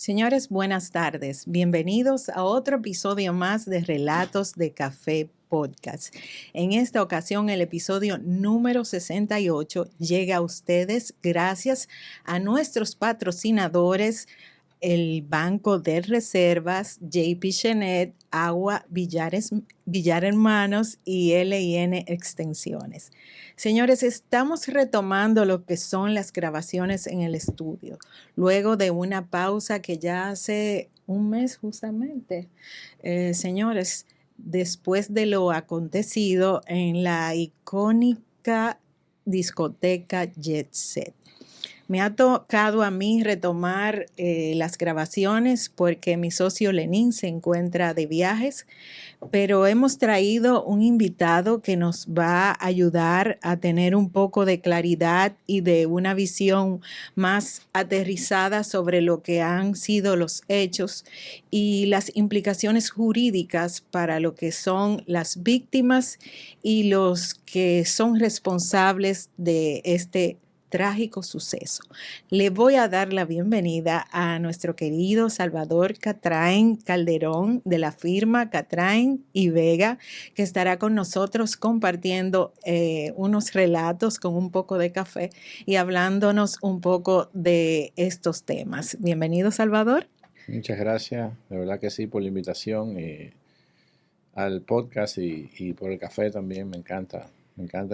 Señores, buenas tardes. Bienvenidos a otro episodio más de Relatos de Café Podcast. En esta ocasión, el episodio número 68 llega a ustedes gracias a nuestros patrocinadores, el Banco de Reservas, JP Chenet, Agua Villar Hermanos y L&N Extensiones. Señores, estamos retomando lo que son las grabaciones en el estudio, luego de una pausa que ya hace un mes justamente. Señores, después de lo acontecido en la icónica discoteca Jet Set. Me ha tocado a mí retomar las grabaciones porque mi socio Lenín se encuentra de viajes, pero hemos traído un invitado que nos va a ayudar a tener un poco de claridad y de una visión más aterrizada sobre lo que han sido los hechos y las implicaciones jurídicas para lo que son las víctimas y los que son responsables de este trágico suceso. Le voy a dar la bienvenida a nuestro querido Salvador Catrain Calderón de la firma Catrain y Vega, que estará con nosotros compartiendo unos relatos con un poco de café y hablándonos un poco de estos temas. Bienvenido, Salvador. Muchas gracias, de verdad que sí, por la invitación al podcast y por el café también. Me encanta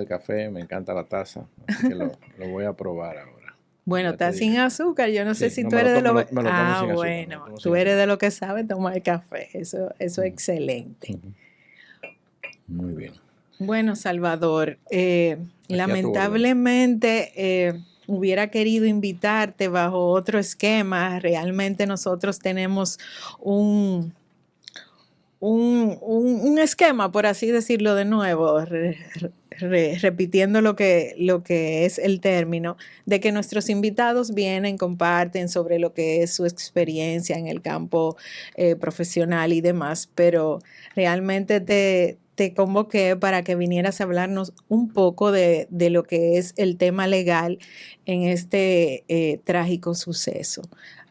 el café, me encanta la taza, así que lo voy a probar ahora. Bueno, está sin azúcar. Yo no sé si tú eres de lo que... me lo tomo sin azúcar. Bueno, tú eres de lo que sabe tomar café. Eso es excelente. Muy bien. Bueno, Salvador, lamentablemente hubiera querido invitarte bajo otro esquema. Realmente nosotros tenemos un esquema, por así decirlo de nuevo, repitiendo lo que es el término, de que nuestros invitados vienen, comparten sobre lo que es su experiencia en el campo profesional y demás, pero realmente te convoqué para que vinieras a hablarnos un poco de lo que es el tema legal en este trágico suceso.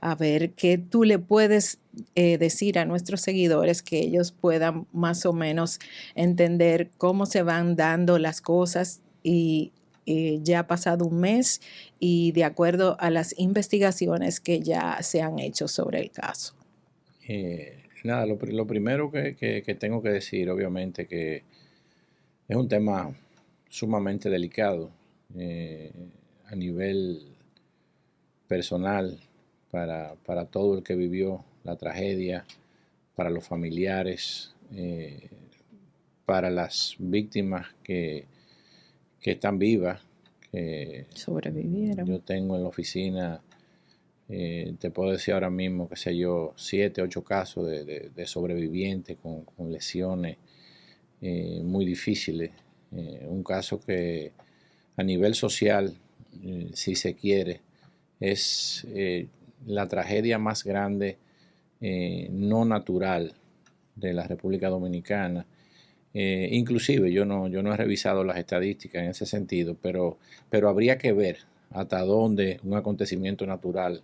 A ver qué tú le puedes decir a nuestros seguidores, que ellos puedan más o menos entender cómo se van dando las cosas y ya ha pasado un mes y de acuerdo a las investigaciones que ya se han hecho sobre el caso. Nada, lo primero que tengo que decir, obviamente, que es un tema sumamente delicado a nivel personal para todo el que vivió la tragedia, para los familiares, para las víctimas que están vivas. Que sobrevivieron. Yo tengo en la oficina, te puedo decir ahora mismo, qué sé yo, 7, 8 casos de sobrevivientes con lesiones muy difíciles. Un caso que a nivel social, si se quiere, es la tragedia más grande no natural de la República Dominicana. Inclusive yo no he revisado las estadísticas en ese sentido, pero habría que ver hasta dónde un acontecimiento natural,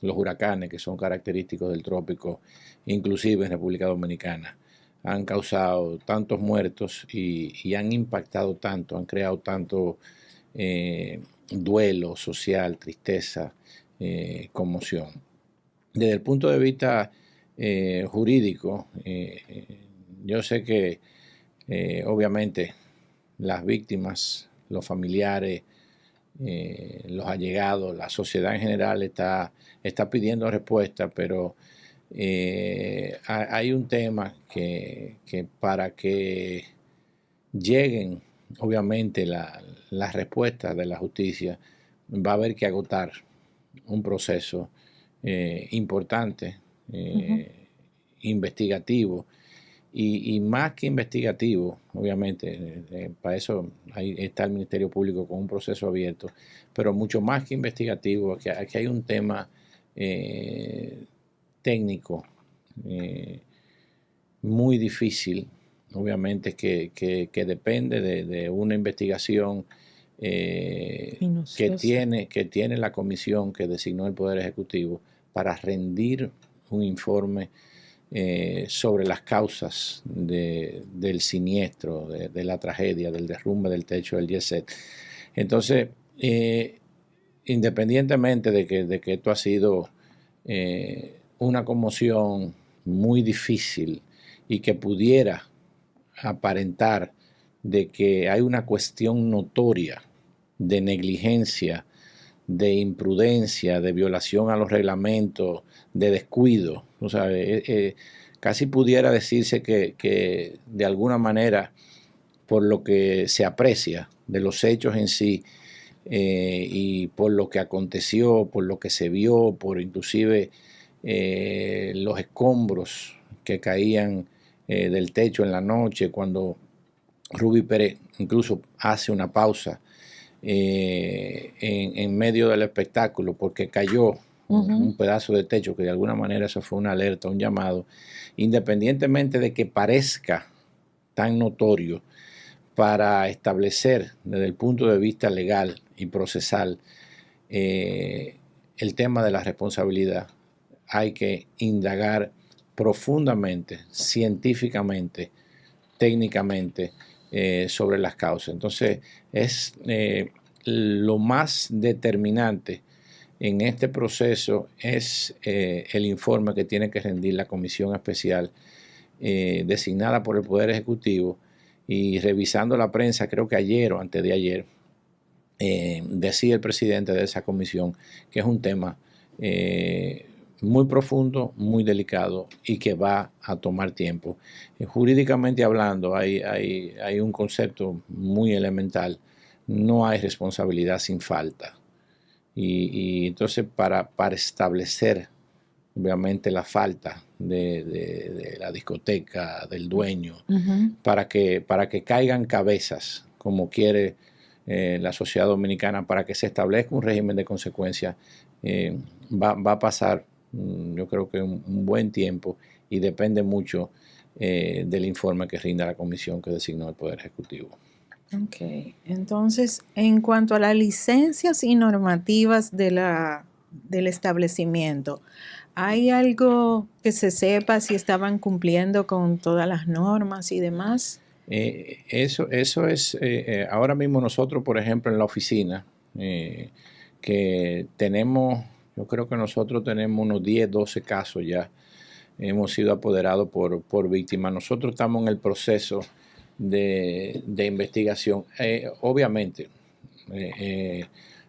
los huracanes que son característicos del trópico, inclusive en República Dominicana, han causado tantos muertos y han impactado tanto, han creado tanto duelo social, tristeza, conmoción. Desde el punto de vista jurídico, yo sé que obviamente las víctimas, los familiares, los allegados, la sociedad en general está pidiendo respuesta, pero hay un tema que para que lleguen obviamente las respuestas de la justicia, va a haber que agotar un proceso importante, investigativo, y más que investigativo, obviamente, para eso está el Ministerio Público con un proceso abierto, pero mucho más que investigativo, aquí hay un tema técnico muy difícil, obviamente, que depende de una investigación que tiene la comisión que designó el Poder Ejecutivo para rendir un informe sobre las causas del siniestro, de la tragedia, del derrumbe del techo del Jet-Set. Entonces, independientemente de que esto ha sido una conmoción muy difícil y que pudiera aparentar de que hay una cuestión notoria de negligencia, de imprudencia, de violación a los reglamentos, de descuido. O sea, casi pudiera decirse que de alguna manera, por lo que se aprecia de los hechos en sí, y por lo que aconteció, por lo que se vio, por inclusive los escombros que caían del techo en la noche, cuando Ruby Pérez incluso hace una pausa en medio del espectáculo porque cayó un pedazo de techo, que de alguna manera eso fue una alerta, un llamado, independientemente de que parezca tan notorio, para establecer desde el punto de vista legal y procesal el tema de la responsabilidad, hay que indagar profundamente, científicamente, técnicamente, sobre las causas. Entonces, es lo más determinante en este proceso es el informe que tiene que rendir la comisión especial designada por el Poder Ejecutivo, y revisando la prensa, creo que ayer o antes de ayer, decía el presidente de esa comisión que es un tema muy profundo, muy delicado y que va a tomar tiempo. Jurídicamente hablando, hay un concepto muy elemental: no hay responsabilidad sin falta. Y entonces para establecer obviamente la falta de la discoteca, del dueño, para que caigan cabezas, como quiere la sociedad dominicana, para que se establezca un régimen de consecuencias, va a pasar, yo creo que un buen tiempo, y depende mucho del informe que rinda la comisión que designó el Poder Ejecutivo. Ok, entonces, en cuanto a las licencias y normativas del establecimiento, ¿hay algo que se sepa si estaban cumpliendo con todas las normas y demás? Eso es, ahora mismo nosotros, por ejemplo, en la oficina, que tenemos, yo creo que nosotros tenemos unos 10, 12 casos ya, hemos sido apoderados por víctimas. Nosotros estamos en el proceso de investigación. Obviamente,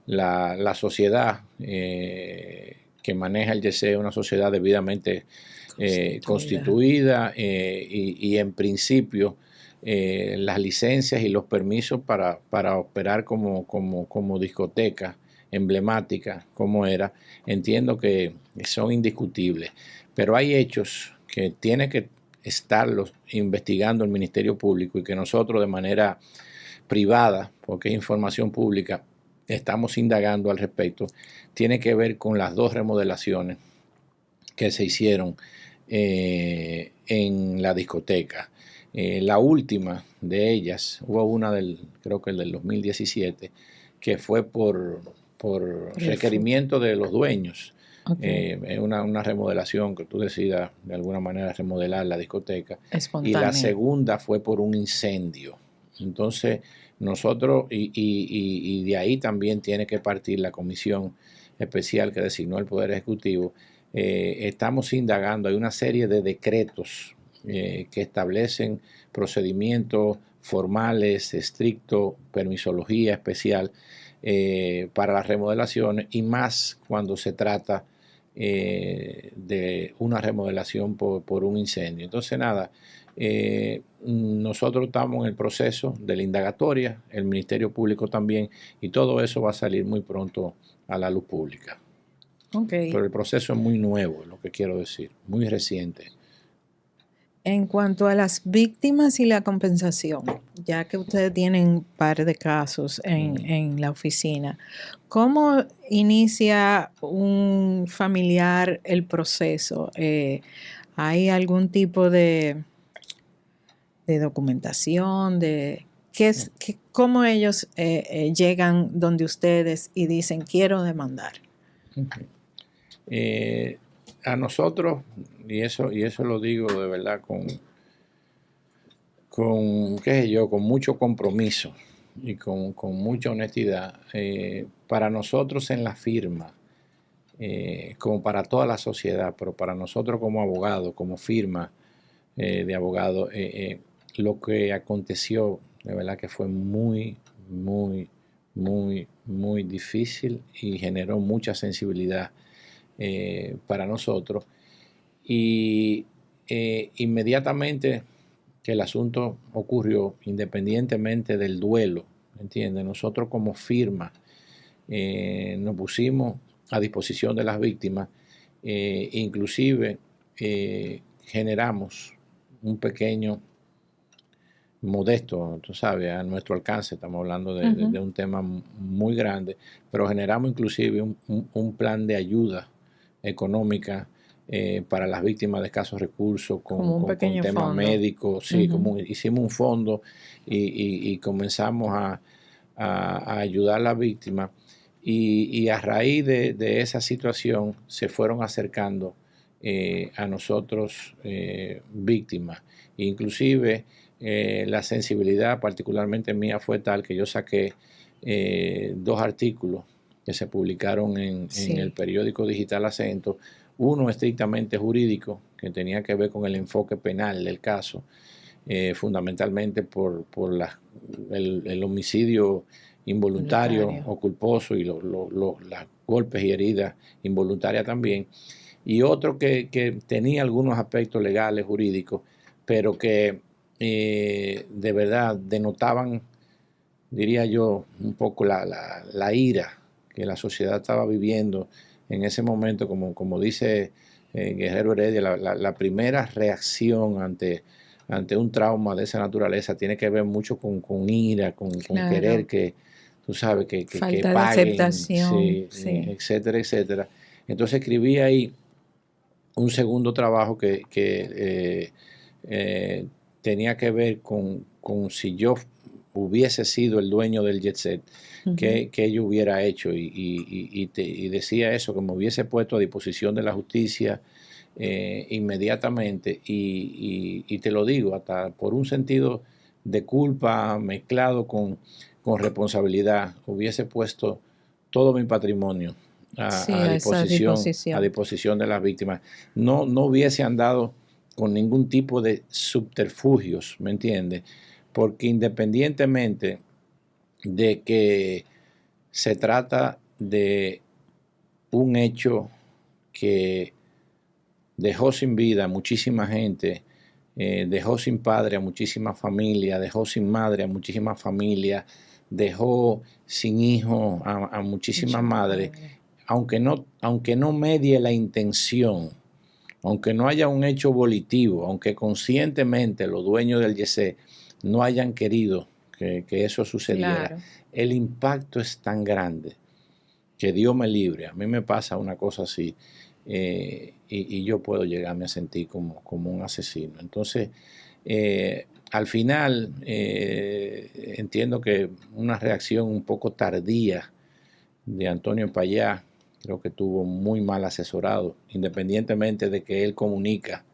la sociedad que maneja el YC es una sociedad debidamente constituida, y en principio las licencias y los permisos para operar como discoteca emblemática como era, entiendo que son indiscutibles, pero hay hechos que tiene que estarlos investigando el Ministerio Público y que nosotros de manera privada, porque es información pública, estamos indagando al respecto. Tiene que ver con las 2 remodelaciones que se hicieron en la discoteca. La última de ellas, hubo una creo que el del 2017, que fue por requerimiento de los dueños. Okay. Es una remodelación que tú decidas de alguna manera remodelar la discoteca. Espontánea. Y la segunda fue por un incendio. Entonces nosotros, y de ahí también tiene que partir la comisión especial que designó el Poder Ejecutivo. Estamos indagando, hay una serie de decretos que establecen procedimientos formales, estrictos, permisología especial para las remodelaciones, y más cuando se trata de una remodelación por un incendio. Entonces, nada, nosotros estamos en el proceso de la indagatoria, el Ministerio Público también, y todo eso va a salir muy pronto a la luz pública. Okay. Pero el proceso es muy nuevo, es lo que quiero decir, muy reciente. En cuanto a las víctimas y la compensación, ya que ustedes tienen un par de casos en la oficina, ¿cómo inicia un familiar el proceso? ¿Hay algún tipo de documentación? ¿Cómo ellos llegan donde ustedes y dicen quiero demandar? Okay. a nosotros, y eso lo digo de verdad qué sé yo, con mucho compromiso y con mucha honestidad, para nosotros en la firma, como para toda la sociedad, pero para nosotros como abogados, como firma de abogados, lo que aconteció, de verdad que fue muy, muy, muy, muy difícil y generó mucha sensibilidad para nosotros. Y inmediatamente que el asunto ocurrió, independientemente del duelo, ¿entiendes? Nosotros como firma nos pusimos a disposición de las víctimas, inclusive generamos un pequeño, modesto, tú sabes, a nuestro alcance, estamos hablando de un tema muy grande, pero generamos inclusive un plan de ayuda económica para las víctimas de escasos recursos, con temas médicos, sí, hicimos un fondo y comenzamos a ayudar a las víctimas y a raíz de esa situación se fueron acercando a nosotros víctimas, inclusive la sensibilidad particularmente mía fue tal que yo saqué 2 artículos que se publicaron en el periódico digital Acento, uno estrictamente jurídico que tenía que ver con el enfoque penal del caso, fundamentalmente por el homicidio involuntario o culposo y los golpes y heridas involuntarias también, y otro que tenía algunos aspectos legales, jurídicos, pero que de verdad denotaban, diría yo, un poco la ira que la sociedad estaba viviendo en ese momento, como dice Guerrero Heredia, la primera reacción ante un trauma de esa naturaleza tiene que ver mucho con ira, con querer que, tú sabes, que falta paguen, de aceptación, sí, etcétera, etcétera. Entonces escribí ahí un segundo trabajo que tenía que ver con si yo hubiese sido el dueño del jet set, que yo hubiera hecho y decía eso, que me hubiese puesto a disposición de la justicia inmediatamente y te lo digo, hasta por un sentido de culpa mezclado con responsabilidad, hubiese puesto todo mi patrimonio a disposición de las víctimas. No hubiese andado con ningún tipo de subterfugios, ¿me entiendes? Porque independientemente de que se trata de un hecho que dejó sin vida a muchísima gente, dejó sin padre a muchísima familia, dejó sin madre a muchísima familia, dejó sin hijo a muchísimas madres, aunque no medie la intención, aunque no haya un hecho volitivo, aunque conscientemente los dueños del YC no hayan querido que eso sucediera, el impacto es tan grande que Dios me libre. A mí me pasa una cosa así y yo puedo llegarme a sentir como un asesino. Entonces, al final, entiendo que una reacción un poco tardía de Antonio Payá, creo que estuvo muy mal asesorado, independientemente de que él comunica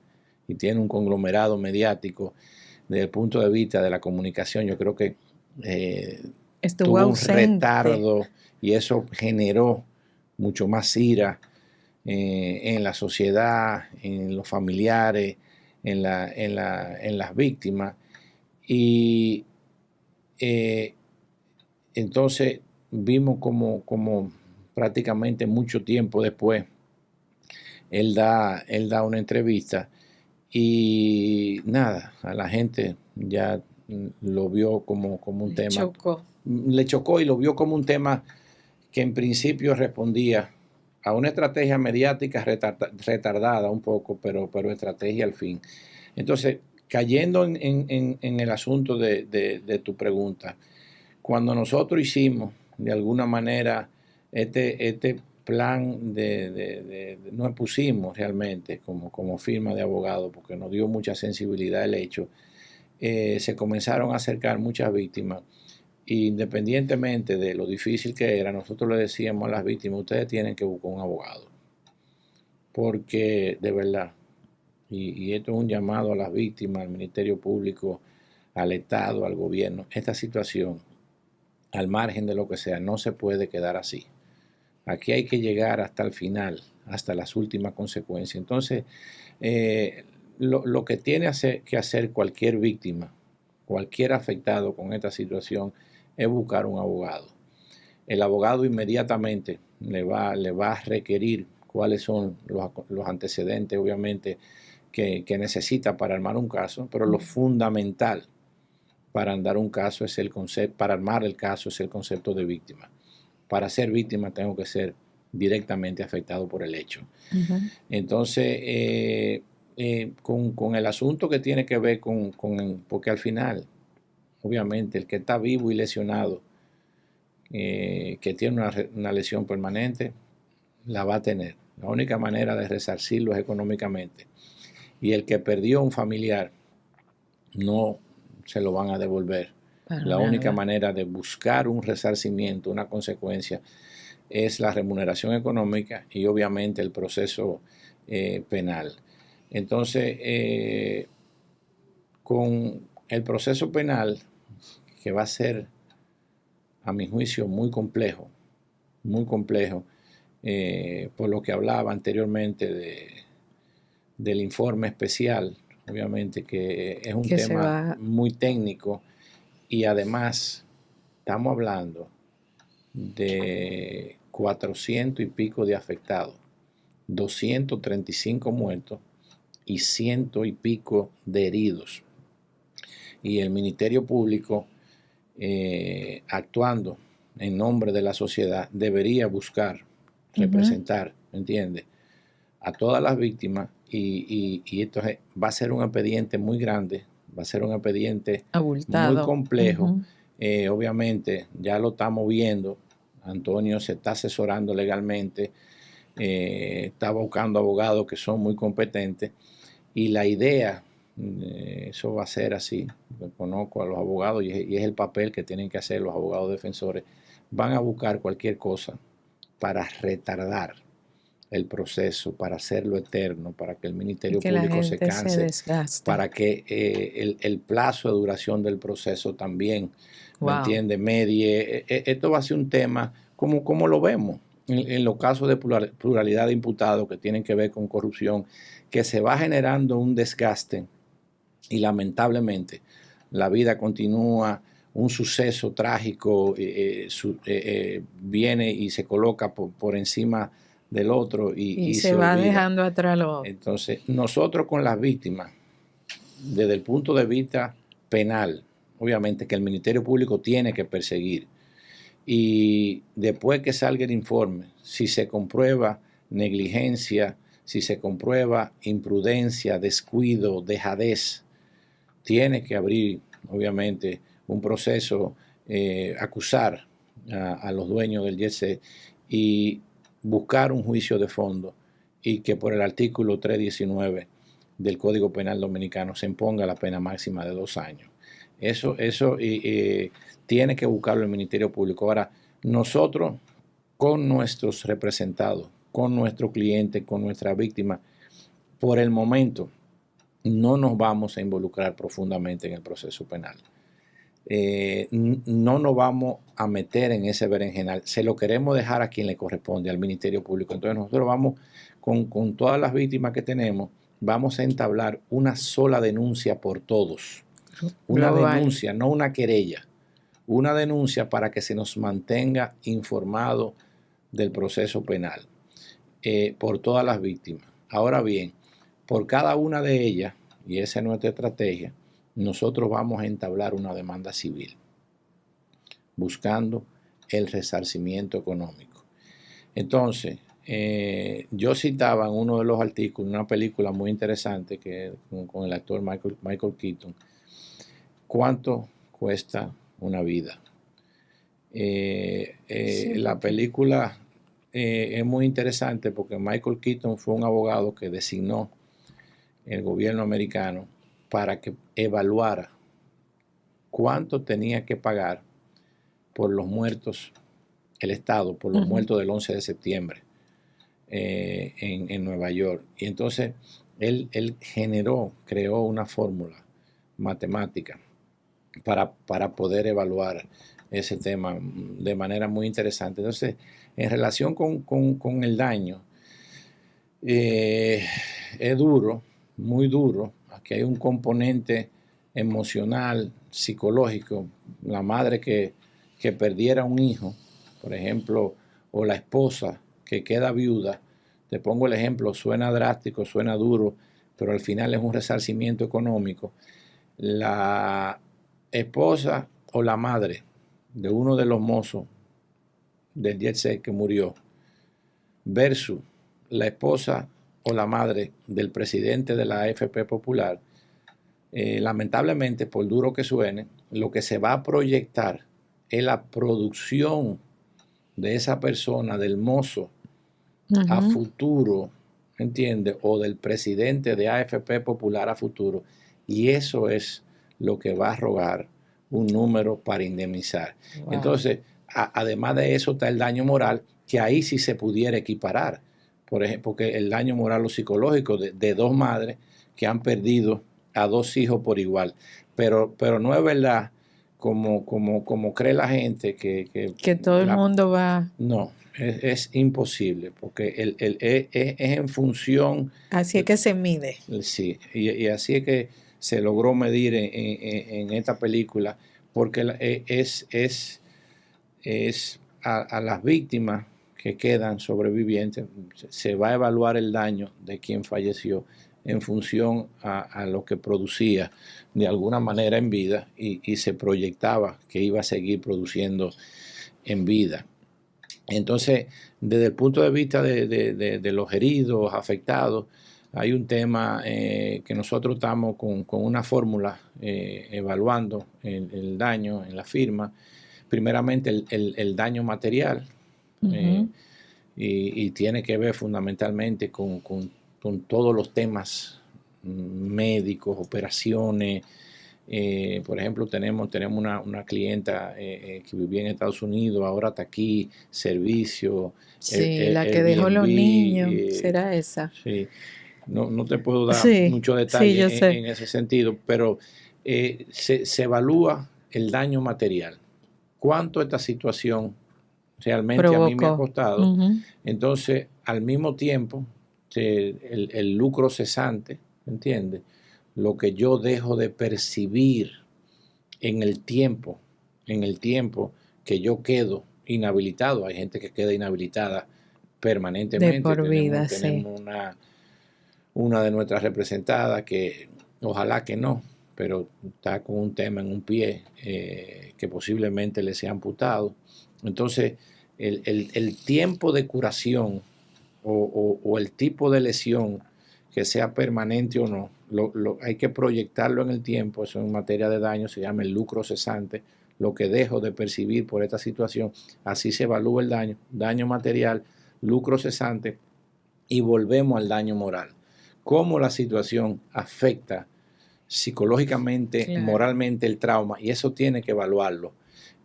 y tiene un conglomerado mediático. Desde el punto de vista de la comunicación, yo creo que tuvo ausente. Un retardo y eso generó mucho más ira en la sociedad, en los familiares, en las víctimas. Y entonces vimos como prácticamente mucho tiempo después él da una entrevista y nada, a la gente ya lo vio como un tema. Le chocó y lo vio como un tema que en principio respondía a una estrategia mediática retardada un poco, pero estrategia al fin. Entonces, cayendo en el asunto de tu pregunta, cuando nosotros hicimos de alguna manera este plan nos pusimos realmente como firma de abogados porque nos dio mucha sensibilidad el hecho, se comenzaron a acercar muchas víctimas. Independientemente de lo difícil que era, nosotros le decíamos a las víctimas, ustedes tienen que buscar un abogado. porque de verdad, y esto es un llamado a las víctimas, al Ministerio Público, al Estado, al gobierno, esta situación, al margen de lo que sea, no se puede quedar así. Aquí hay que llegar hasta el final, hasta las últimas consecuencias. Entonces, lo que tiene que hacer cualquier víctima, cualquier afectado con esta situación, es buscar un abogado. El abogado inmediatamente le va a requerir cuáles son los antecedentes, obviamente, que necesita para armar un caso, pero lo fundamental para armar un caso es el concepto, para armar el caso es el concepto de víctima. Para ser víctima tengo que ser directamente afectado por el hecho. Entonces, con el asunto que tiene que ver porque al final, obviamente, el que está vivo y lesionado, que tiene una lesión permanente, la va a tener. La única manera de resarcirlo es económicamente. Y el que perdió un familiar, no se lo van a devolver. La única manera de buscar un resarcimiento, una consecuencia, es la remuneración económica y obviamente el proceso penal. Entonces, con el proceso penal, que va a ser, a mi juicio, muy complejo, por lo que hablaba anteriormente del informe especial, obviamente que es un tema muy técnico, y además estamos hablando de 400 y pico de afectados, 235 muertos y 100 y pico de heridos. Y el Ministerio Público, actuando en nombre de la sociedad, debería buscar representar, ¿me entiendes?, a todas las víctimas, y esto va a ser un expediente muy grande, va a ser un expediente abultado, muy complejo. Obviamente ya lo estamos viendo. Antonio se está asesorando legalmente, está buscando abogados que son muy competentes, y la idea, eso va a ser así. Conozco a los abogados y es el papel que tienen que hacer los abogados defensores. Van a buscar cualquier cosa para retardar el proceso, para hacerlo eterno, para que el Ministerio Público se canse, para que el plazo de duración del proceso también, ¿me entiende?, medie. Esto va a ser un tema como lo vemos en los casos de pluralidad de imputados que tienen que ver con corrupción, que se va generando un desgaste y lamentablemente la vida continúa. Un suceso trágico viene y se coloca por encima del otro y se va olvida. Dejando atrás lo otro. Entonces, nosotros con las víctimas, desde el punto de vista penal, obviamente que el Ministerio Público tiene que perseguir, y después que salga el informe, si se comprueba negligencia, si se comprueba imprudencia, descuido, dejadez, tiene que abrir, obviamente, un proceso, acusar a los dueños del jet set y buscar un juicio de fondo, y que por el artículo 319 del Código Penal Dominicano se imponga la pena máxima de 2 años. Eso tiene que buscarlo el Ministerio Público. Ahora, nosotros, con nuestros representados, con nuestros clientes, con nuestras víctimas, por el momento no nos vamos a involucrar profundamente en el proceso penal. No nos vamos a meter en ese berenjenal. Se lo queremos dejar a quien le corresponde, al Ministerio Público. Entonces nosotros vamos, con todas las víctimas que tenemos, vamos a entablar una sola denuncia por todos. Una denuncia, no una querella. Una denuncia para que se nos mantenga informado del proceso penal, por todas las víctimas. Ahora bien, por cada una de ellas, y esa es nuestra estrategia, nosotros vamos a entablar una demanda civil buscando el resarcimiento económico. Entonces, yo citaba en uno de los artículos una película muy interesante que con el actor Michael Keaton, ¿cuánto cuesta una vida? La película es muy interesante porque Michael Keaton fue un abogado que designó el gobierno americano para que evaluara cuánto tenía que pagar por los muertos, el Estado, por los muertos del 11 de septiembre. en Nueva York. Y entonces él creó una fórmula matemática para poder evaluar ese tema de manera muy interesante. Entonces, en relación con el daño, es duro, muy duro. Aquí hay un componente emocional, psicológico. La madre que perdiera un hijo, por ejemplo, o la esposa que queda viuda. Te pongo el ejemplo, suena drástico, suena duro, pero al final es un resarcimiento económico. La esposa o la madre de uno de los mozos del jet set que murió versus la esposa o la madre del presidente de la AFP Popular, lamentablemente, por duro que suene, lo que se va a proyectar es la producción de esa persona, del mozo, a futuro, ¿entiendes? O del presidente de AFP Popular a futuro. Y eso es lo que va a rogar un número para indemnizar. Wow. Entonces, además de eso está el daño moral, que ahí sí se pudiera equiparar. Por ejemplo, porque el daño moral o psicológico de dos madres que han perdido a dos hijos por igual. Pero no es verdad, como cree la gente, que todo el mundo va... No, es imposible, porque es en función... Así es que se mide. Sí, y así es que se logró medir en esta película, porque es a las víctimas que quedan sobrevivientes, se va a evaluar el daño de quien falleció en función a lo que producía de alguna manera en vida y se proyectaba que iba a seguir produciendo en vida. Entonces, desde el punto de vista de los heridos, afectados, hay un tema que nosotros estamos con una fórmula evaluando el daño en la firma. Primeramente, el daño material, y tiene que ver fundamentalmente con todos los temas médicos, operaciones. Por ejemplo, tenemos una clienta que vivía en Estados Unidos, ahora está aquí, servicio. Sí, la que dejó los niños, será esa. Sí, no te puedo dar mucho detalle en ese sentido, pero se evalúa el daño material. ¿Cuánto esta situación realmente provocó? A mí me ha costado? Entonces, al mismo tiempo, el lucro cesante, ¿entiendes? Lo que yo dejo de percibir en el tiempo que yo quedo inhabilitado. Hay gente que queda inhabilitada permanentemente. De por vida, tenemos una de nuestras representadas que ojalá que no, pero está con un tema en un pie que posiblemente le sea amputado. Entonces, el tiempo de curación o el tipo de lesión, que sea permanente o no, hay que proyectarlo en el tiempo. Eso en materia de daño se llama el lucro cesante, lo que dejo de percibir por esta situación. Así se evalúa el daño material, lucro cesante, y volvemos al daño moral. Cómo la situación afecta psicológicamente, moralmente el trauma, y eso tiene que evaluarlo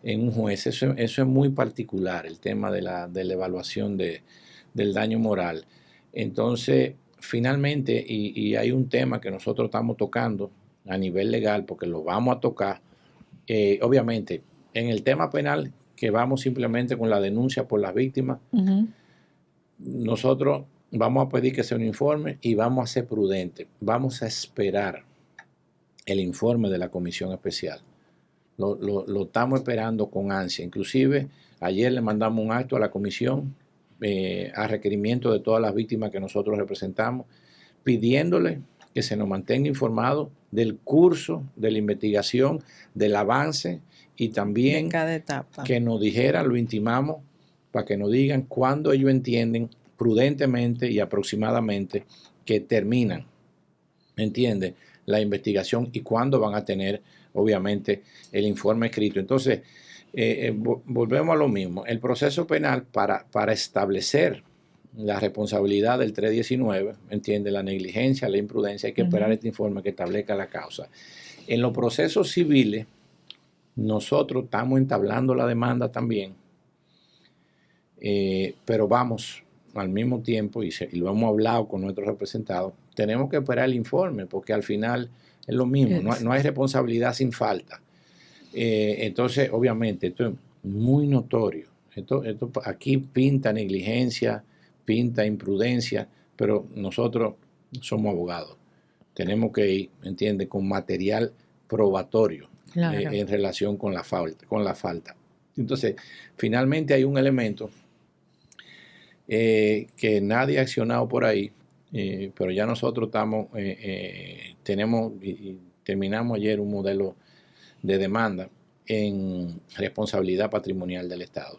en un juez. Eso es muy particular, el tema de la evaluación del daño moral. Entonces, finalmente, y hay un tema que nosotros estamos tocando a nivel legal, porque lo vamos a tocar, obviamente, en el tema penal, que vamos simplemente con la denuncia por las víctimas, nosotros vamos a pedir que sea un informe y vamos a ser prudentes. Vamos a esperar el informe de la comisión especial. Lo estamos esperando con ansia. Inclusive, ayer le mandamos un acto a la comisión a requerimiento de todas las víctimas que nosotros representamos, pidiéndole que se nos mantenga informados del curso de la investigación, del avance, y también de cada etapa. Que nos dijeran, lo intimamos, para que nos digan cuándo ellos entienden prudentemente y aproximadamente que terminan, ¿entiende?, la investigación, y cuándo van a tener, obviamente, el informe escrito. Entonces, volvemos a lo mismo. El proceso penal, para establecer la responsabilidad del 319, ¿entiende?, la negligencia, la imprudencia, hay que esperar este informe que establezca la causa. En los procesos civiles, nosotros estamos entablando la demanda también, pero vamos al mismo tiempo, y lo hemos hablado con nuestros representados, tenemos que esperar el informe, porque al final es lo mismo, no hay responsabilidad sin falta. Entonces, obviamente, esto es muy notorio. Esto aquí pinta negligencia, pinta imprudencia, pero nosotros somos abogados. Tenemos que ir, ¿entiendes?, con material probatorio, Claro. en relación con la falta. Entonces, finalmente hay un elemento que nadie ha accionado por ahí, pero ya nosotros tenemos y terminamos ayer un modelo de demanda en responsabilidad patrimonial del Estado.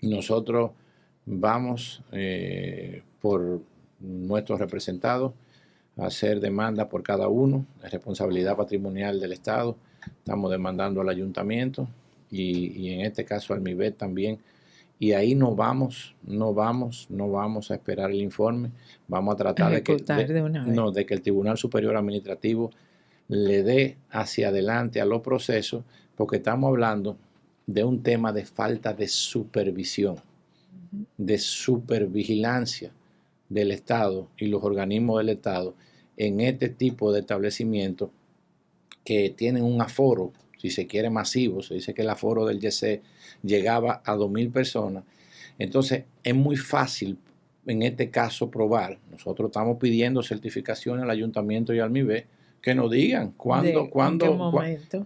Nosotros vamos, por nuestros representados, a hacer demanda por cada uno de responsabilidad patrimonial del Estado. Estamos demandando al ayuntamiento y en este caso al MIBET también. Y ahí no vamos a esperar el informe. Vamos a tratar de que el Tribunal Superior Administrativo le dé hacia adelante a los procesos, porque estamos hablando de un tema de falta de supervisión, de supervigilancia del Estado y los organismos del Estado en este tipo de establecimientos que tienen un aforo, si se quiere masivo. Se dice que el aforo del YC llegaba a 2,000 personas. Entonces es muy fácil en este caso probar. Nosotros estamos pidiendo certificación al ayuntamiento y al MIBE que nos digan cuándo,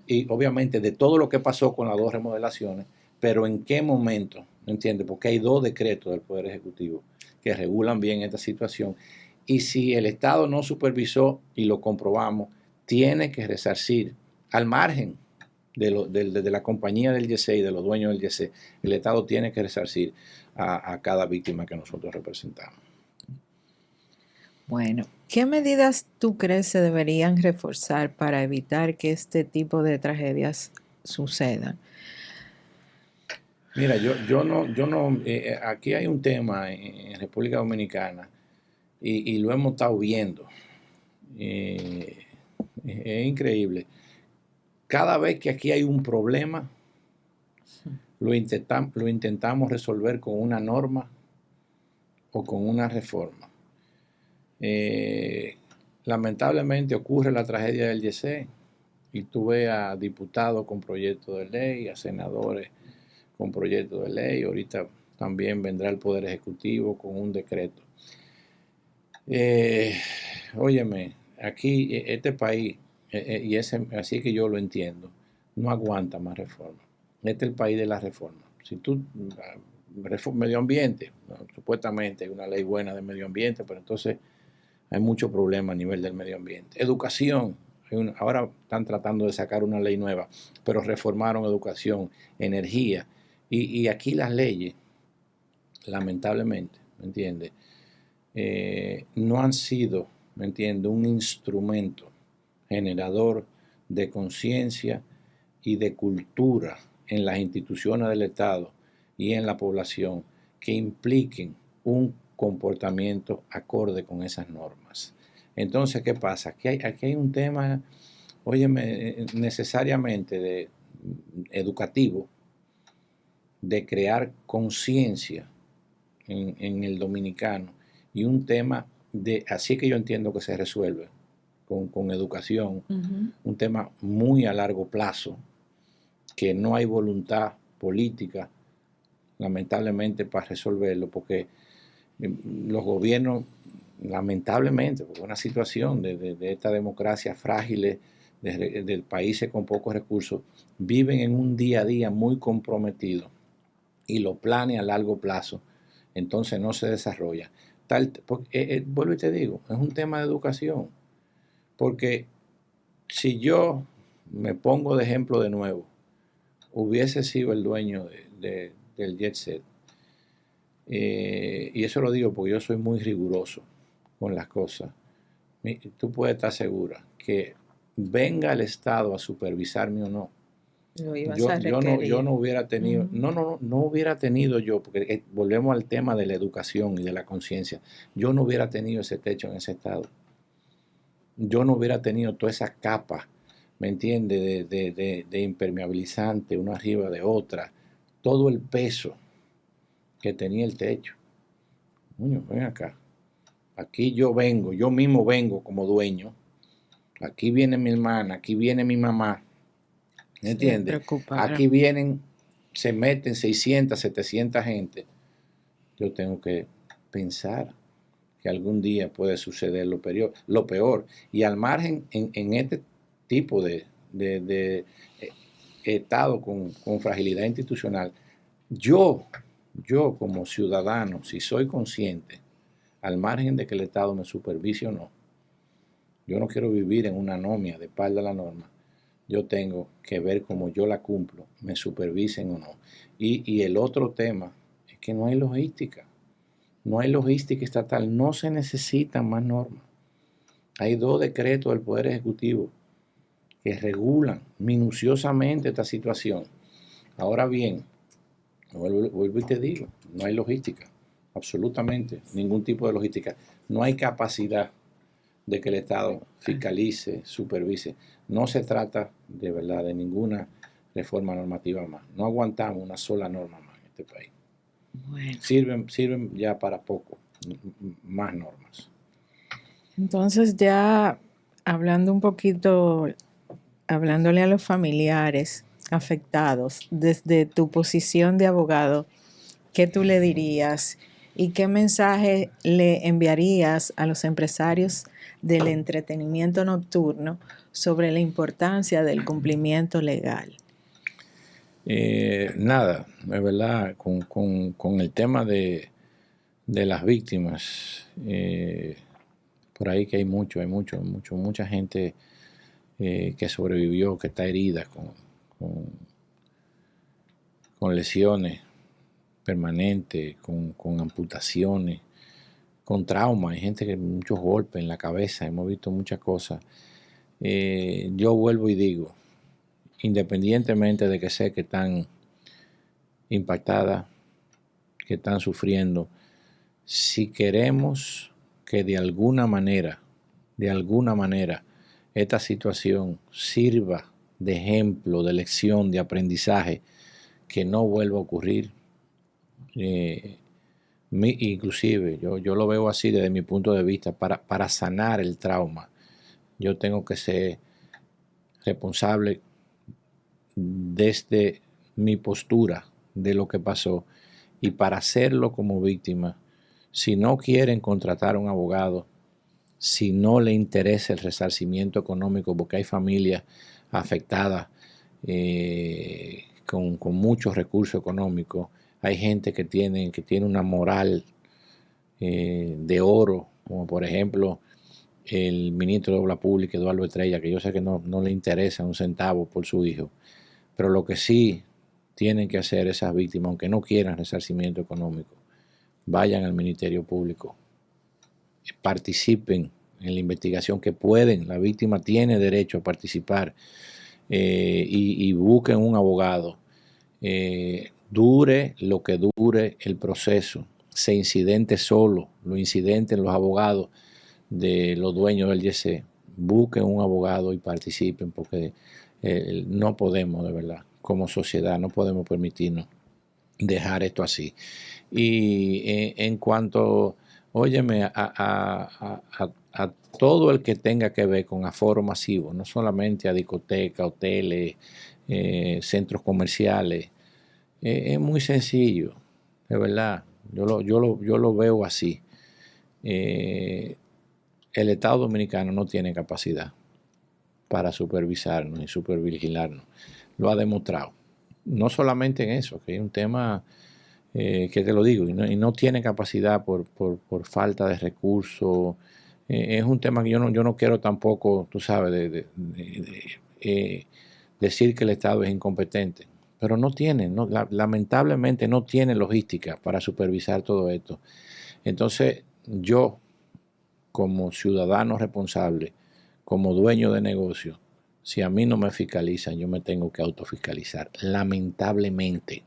y obviamente de todo lo que pasó con las 2 remodelaciones, pero en qué momento, ¿me entiendes? Porque hay 2 decretos del Poder Ejecutivo que regulan bien esta situación. Y si el Estado no supervisó y lo comprobamos, tiene que resarcir al margen de la compañía del YC y de los dueños del YC. El Estado tiene que resarcir a cada víctima que nosotros representamos. Bueno, ¿qué medidas tú crees se deberían reforzar para evitar que este tipo de tragedias sucedan? Mira, yo no, aquí hay un tema en República Dominicana y lo hemos estado viendo. Es increíble. Cada vez que aquí hay un problema, lo intentamos resolver con una norma o con una reforma. Lamentablemente ocurre la tragedia del YC y tú ves a diputados con proyectos de ley, a senadores con proyectos de ley. Ahorita también vendrá el Poder Ejecutivo con un decreto. Óyeme, aquí este país, así que yo lo entiendo, no aguanta más reforma. Este es el país de la reforma. Si tú, medio ambiente, supuestamente hay una ley buena de medio ambiente, pero entonces hay muchos problemas a nivel del medio ambiente. Educación, ahora están tratando de sacar una ley nueva, pero reformaron educación, energía, y aquí las leyes, lamentablemente, ¿me entiendes?, no han sido, ¿me entiendes?, un instrumento generador de conciencia y de cultura en las instituciones del Estado y en la población que impliquen un comportamiento acorde con esas normas. Entonces, ¿qué pasa? Aquí hay un tema, óyeme, necesariamente educativo, de crear conciencia en el dominicano, y un tema así que yo entiendo que se resuelve con educación, un tema muy a largo plazo, que no hay voluntad política, lamentablemente, para resolverlo, porque los gobiernos, lamentablemente, por una situación de esta democracia frágil, de países con pocos recursos, viven en un día a día muy comprometido, y los planes a largo plazo entonces no se desarrolla. Vuelvo y te digo, es un tema de educación, porque si yo me pongo de ejemplo de nuevo, hubiese sido el dueño del Jet Set, y eso lo digo porque yo soy muy riguroso con las cosas, tú puedes estar segura que venga el Estado a supervisarme o no, yo no hubiera tenido, no hubiera tenido yo, porque volvemos al tema de la educación y de la conciencia, yo no hubiera tenido ese techo en ese estado, yo no hubiera tenido toda esa capa, ¿me entiendes?, de impermeabilizante, una arriba de otra, todo el peso que tenía el techo. Coño, ven acá. Aquí yo mismo vengo como dueño. Aquí viene mi hermana, aquí viene mi mamá. ¿Me entiendes? Aquí vienen, se meten 600, 700 gente. Yo tengo que pensar que algún día puede suceder lo peor. Y al margen, en este tipo de estado con fragilidad institucional, yo como ciudadano, si soy consciente, al margen de que el Estado me supervise o no, yo no quiero vivir en una anomia de espalda a la norma. Yo tengo que ver cómo yo la cumplo, me supervisen o no. Y el otro tema es que no hay logística. No hay logística estatal. No se necesitan más normas. Hay 2 decretos del Poder Ejecutivo que regulan minuciosamente esta situación. Ahora bien, vuelvo y te digo, no hay logística. Absolutamente. Ningún tipo de logística. No hay capacidad de que el Estado fiscalice, supervise. No se trata de verdad de ninguna reforma normativa más. No aguantamos una sola norma más en este país. Bueno. Sirven ya para poco más normas. Entonces ya hablando un poquito, hablándole a los familiares afectados, desde tu posición de abogado, ¿qué tú le dirías y qué mensaje le enviarías a los empresarios del entretenimiento nocturno sobre la importancia del cumplimiento legal? Nada, es verdad, con el tema de las víctimas, por ahí que hay mucha gente que sobrevivió, que está herida con lesiones permanentes, con amputaciones, con trauma. Hay gente que muchos golpes en la cabeza, hemos visto muchas cosas. Yo vuelvo y digo, independientemente de que sé que están impactadas, que están sufriendo, si queremos que de alguna manera, esta situación sirva de ejemplo, de lección, de aprendizaje, que no vuelva a ocurrir, inclusive yo lo veo así desde mi punto de vista, para sanar el trauma, yo tengo que ser responsable desde mi postura de lo que pasó, y para hacerlo como víctima, si no quieren contratar a un abogado, si no le interesa el resarcimiento económico, porque hay familias afectadas con muchos recursos económicos, hay gente que tiene una moral de oro, como por ejemplo el ministro de Obras Públicas, Eduardo Estrella, que yo sé que no le interesa un centavo por su hijo, pero lo que sí tienen que hacer esas víctimas, aunque no quieran resarcimiento económico, vayan al Ministerio Público, participen en la investigación que pueden, la víctima tiene derecho a participar, y busquen un abogado, dure lo que dure el proceso, se incidente solo, lo incidenten los abogados de los dueños del YC, busquen un abogado y participen, porque no podemos, de verdad, como sociedad, no podemos permitirnos dejar esto así. Y en cuanto, óyeme, a todo el que tenga que ver con aforo masivo, no solamente a discotecas, hoteles, centros comerciales, es muy sencillo, de verdad, yo lo veo así. El Estado Dominicano no tiene capacidad para supervisarnos y supervigilarnos. Lo ha demostrado. No solamente en eso, que hay un tema que te lo digo, y no tiene capacidad por falta de recursos. Es un tema que yo no quiero tampoco, tú sabes, decir que el Estado es incompetente, pero no tiene, lamentablemente no tiene logística para supervisar todo esto. Entonces yo, como ciudadano responsable, como dueño de negocio, si a mí no me fiscalizan, yo me tengo que autofiscalizar, lamentablemente,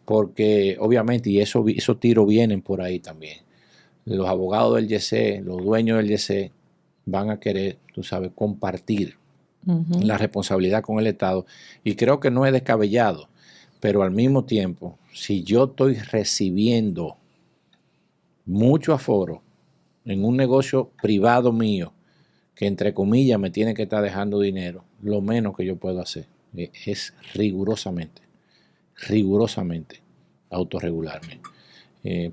porque obviamente, y esos tiros vienen por ahí también, los abogados del YC, los dueños del YC van a querer, tú sabes, compartir la responsabilidad con el Estado, y creo que no es descabellado, pero al mismo tiempo, si yo estoy recibiendo mucho aforo en un negocio privado mío, que entre comillas me tiene que estar dejando dinero, lo menos que yo puedo hacer es rigurosamente autorregularme.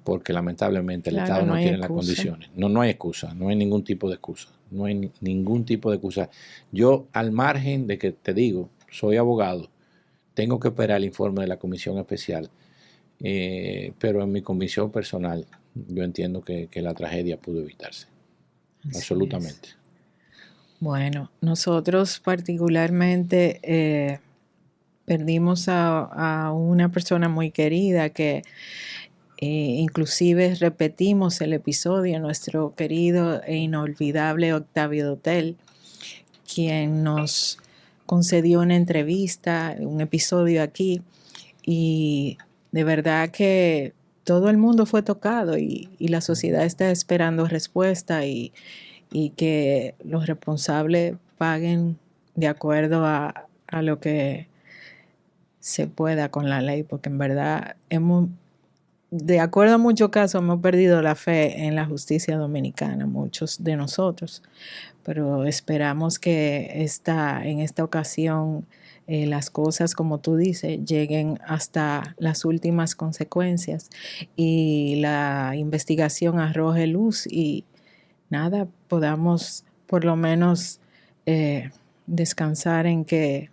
Porque lamentablemente el Claro, Estado no no hay tiene las excusa. condiciones. No hay excusa, no hay ningún tipo de excusa. No hay ningún tipo de excusa. Yo, al margen de que te digo, soy abogado, tengo que esperar el informe de la comisión especial, pero en mi convicción personal, yo entiendo que la tragedia pudo evitarse. Así Absolutamente. es. Bueno, nosotros particularmente perdimos a una persona muy querida que inclusive repetimos el episodio, nuestro querido e inolvidable Octavio Dotel, quien nos concedió una entrevista, un episodio aquí, y de verdad que todo el mundo fue tocado y la sociedad está esperando respuesta y que los responsables paguen de acuerdo a lo que se pueda con la ley, porque en verdad de acuerdo a muchos casos, hemos perdido la fe en la justicia dominicana, muchos de nosotros, pero esperamos que en esta ocasión las cosas, como tú dices, lleguen hasta las últimas consecuencias y la investigación arroje luz y nada, podamos por lo menos descansar en que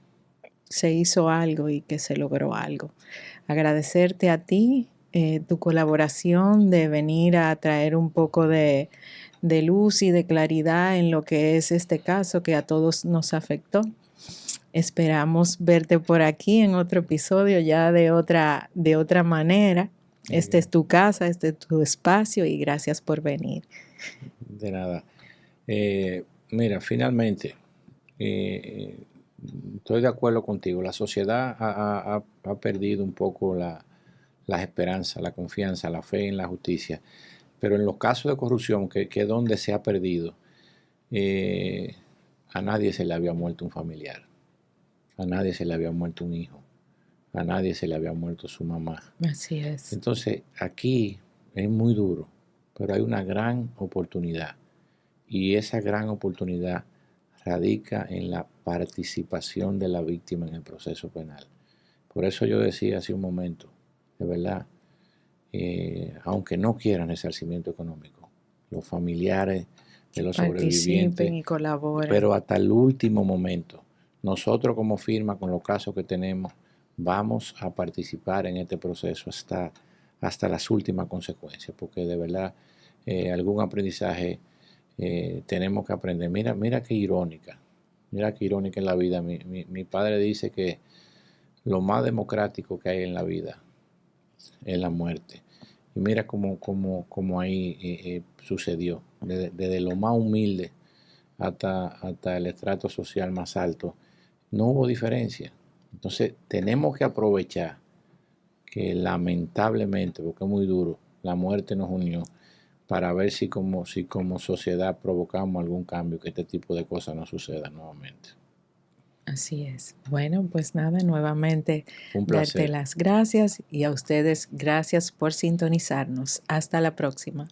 se hizo algo y que se logró algo. Agradecerte a ti tu colaboración de venir a traer un poco de luz y de claridad en lo que es este caso que a todos nos afectó. Esperamos verte por aquí en otro episodio ya de otra manera. Esta es tu casa, este es tu espacio y gracias por venir. De nada. Mira, finalmente, estoy de acuerdo contigo. La sociedad ha perdido un poco las esperanzas, la confianza, la fe en la justicia. Pero en los casos de corrupción, que es donde se ha perdido, a nadie se le había muerto un familiar, a nadie se le había muerto un hijo, a nadie se le había muerto su mamá. Así es. Entonces, aquí es muy duro, pero hay una gran oportunidad. Y esa gran oportunidad radica en la participación de la víctima en el proceso penal. Por eso yo decía hace un momento, de verdad, aunque no quieran resarcimiento económico, los familiares de los sobrevivientes, Participen y colaboren. pero hasta el último momento, nosotros como firma, con los casos que tenemos, vamos a participar en este proceso hasta las últimas consecuencias, porque de verdad algún aprendizaje tenemos que aprender. Mira qué irónica es la vida. Mi padre dice que lo más democrático que hay en la vida es la muerte. Y mira cómo ahí sucedió, desde lo más humilde hasta el estrato social más alto, no hubo diferencia. Entonces tenemos que aprovechar que lamentablemente, porque es muy duro, la muerte nos unió, para ver si como sociedad provocamos algún cambio, que este tipo de cosas no sucedan nuevamente. Así es. Bueno, pues nada, nuevamente Un darte placer. las gracias y a ustedes gracias por sintonizarnos. Hasta la próxima.